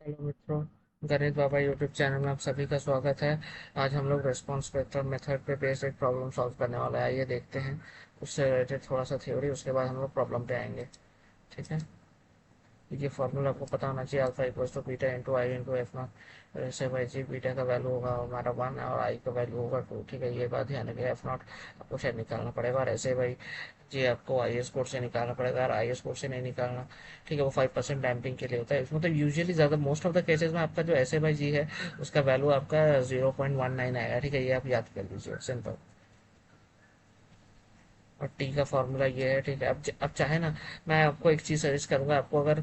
Hello मित्रों, गणित बाबा YouTube channel में आप सभी का स्वागत है। आज हम लोग रेस्पॉन्स स्पेक्ट्रम मेथड पे बेस्ड एक प्रॉब्लम सॉल्व करने वाले हैं। आइए देखते हैं उससे रिलेटेड थोड़ा सा थ्योरी, उसके बाद हम लोग प्रॉब्लम पे आएंगे। ठीक है, ये फार्मूला आपको पता होना चाहिए। Alpha equals to beta into I into F naught. ऐसे भाई जी, बीटा का वैल्यू होगा हमारा 1 और आई का वैल्यू होगा 2। ठीक है, ये बात ध्यान रखिए। एफ नॉट आपको शायद निकालना पड़ेगा, और ऐसे भाई जी आपको आई एस कोड से निकालना पड़ेगा, और आई एस कोड से नहीं निकालना। ठीक है, वो 5% डैम्पिंग के लिए होता है। मतलब यूजुअली ज़्यादा मोस्ट ऑफ द केसेस में आपका जो ऐसे भाई जी है, उसका वैल्यू आपका 0.19 आएगा। ठीक है, ये आप याद कर लीजिए, सिंपल। और टी का फॉर्मूला ये है। ठीक है, अब चाहे ना, मैं आपको एक चीज़ सजेस्ट करूंगा। आपको अगर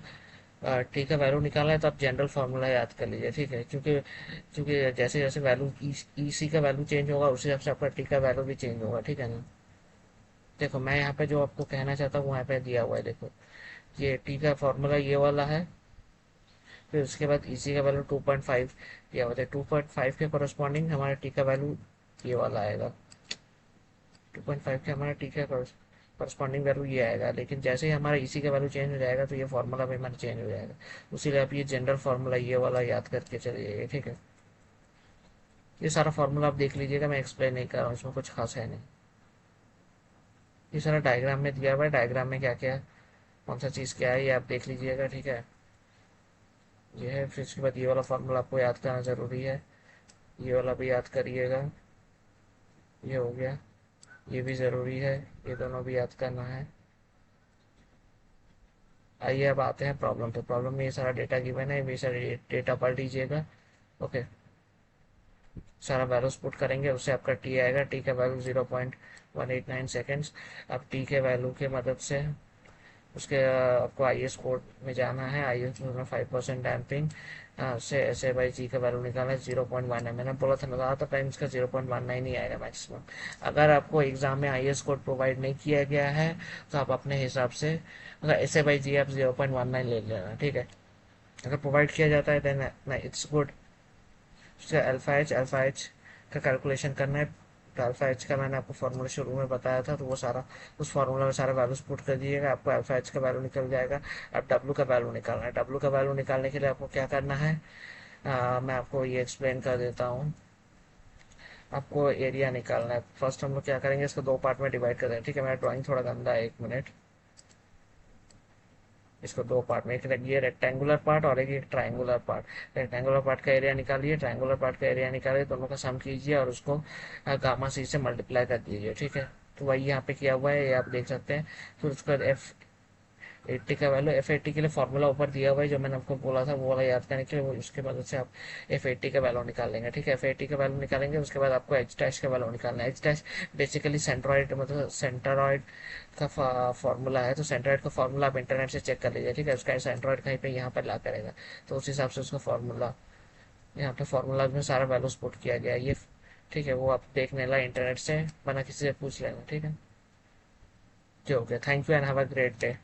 टी का वैल्यू निकालना है तो आप जनरल फार्मूला याद कर लीजिए। ठीक है, क्योंकि क्योंकि जैसे जैसे वैल्यू ई सी का वैल्यू चेंज होगा, उसी हिसाब से आपका टी का वैल्यू भी चेंज होगा। ठीक है ना। देखो, मैं यहाँ पे जो आपको कहना चाहता हूँ वहाँ पे दिया हुआ है, देखो। ये टी का फॉर्मूला ये वाला है। फिर उसके बाद ई सी का वैल्यू 2.5 दिया हुआ है। 2.5 के करस्पॉन्डिंग हमारा टी का वैल्यू ये वाला आएगा। 2.5 के हमारा टी का करस्पॉन्डिंग वैल्यू ये आएगा। लेकिन जैसे ही हमारा इसी का वैल्यू चेंज हो जाएगा, तो ये फार्मूला भी हमारा चेंज हो जाएगा। उसीलिए आप ये जनरल फार्मूला ये वाला याद करके चलिए। ठीक है, ये सारा फार्मूला आप देख लीजिएगा, मैं एक्सप्लेन नहीं कर रहा हूँ, इसमें कुछ खास है नहीं। ये सारा डायग्राम में दिया हुआ है। डायग्राम में क्या क्या है, कौन सा चीज़ क्या है, ये आप देख लीजिएगा। ठीक है, ये है। फिर उसके बाद ये वाला फार्मूला आपको याद करना ज़रूरी है। ये वाला भी याद करिएगा। ये हो गया, ये भी ज़रूरी है। ये दोनों भी याद करना है। आइए अब आते हैं प्रॉब्लम पे। प्रॉब्लम में ये सारा डेटा गिवन है, ये सारा डेटा पढ़ लीजिएगा। ओके, सारा वैल्यूज पुट करेंगे, उससे आपका टी आएगा। टी का वैल्यू 0.189 सेकेंड्स। अब टी के वैल्यू की मदद से उसके आपको आई एस कोड में जाना है। आई एस में 5% डैम्पिंग से ऐसे बाई जी का वैल्यू निकालना है 0.1 है। मैंने बोला था ना, ज़्यादातर टाइम इसका 0.19 ही आएगा मैक्सिमम। अगर आपको एग्जाम में आई एस कोड प्रोवाइड नहीं किया गया है, तो आप अपने हिसाब से मतलब ऐसे बाई जी आप 0.19 ले लेना। ठीक है, अगर प्रोवाइड किया जाता है देन इट्स गुड। उसका अल्फा एच का कैलकुलेशन करना है। तो अल्फा एच का मैंने आपको फॉर्मूला शुरू में बताया था, तो वो सारा उस फार्मूला में सारे वैल्यूज पुट कर दीजिएगा, आपको अल्फा एच का वैल्यू निकल जाएगा। अब डब्लू का वैल्यू निकालना है। डब्लू का वैल्यू निकालने के लिए आपको क्या करना है, मैं आपको ये एक्सप्लेन कर देता हूँ। आपको एरिया निकालना है। फर्स्ट हम लोग क्या करेंगे, इसको दो पार्ट में डिवाइड कर दें। ठीक है, मेरा ड्राइंग थोड़ा गंदा है, 1 मिनट। इसको दो पार्ट में, एक ये रेक्टेंगुलर पार्ट और एक ट्रायंगुलर पार्ट। रेक्टेंगुलर पार्ट का एरिया निकालिए, ट्रायंगुलर पार्ट का एरिया निकालिए, दोनों का सम कीजिए और उसको गामा सी से मल्टीप्लाई कर दीजिए। ठीक है, तो वही यहाँ पे किया हुआ है, ये आप देख सकते हैं। फिर उसके बाद एफ 80 का वैल्यू, एफ 80 के लिए फॉर्मूला ऊपर दिया हुआ है, जो मैंने आपको बोला था वो वाला याद करने के लिए। वो उसके मदद से आप एफ 80 का वैल्यू निकालेंगे। ठीक है, एफ 80 का वैल्यू निकालेंगे, उसके बाद आपको एच डैश का वैल्यू निकालना है। एच डैश बेसिकली सेंट्रॉइड, मतलब सेंट्रॉइड का फॉर्मूला है। तो सेंट्रॉइड का फॉर्मूला आप इंटरनेट से चेक कर लीजिए। ठीक है, उसका सेंट्रॉइड कहीं पे यहाँ पर ला करेगा, तो उस हिसाब से उसका फॉर्मूला, यहाँ पे फॉर्मूला में सारा वैल्यूज पुट किया गया है ये। ठीक है, वो आप देखने ला इंटरनेट से, बना किसी से पूछ लेना। ठीक है, जो हो गया। Thank you and have a great day.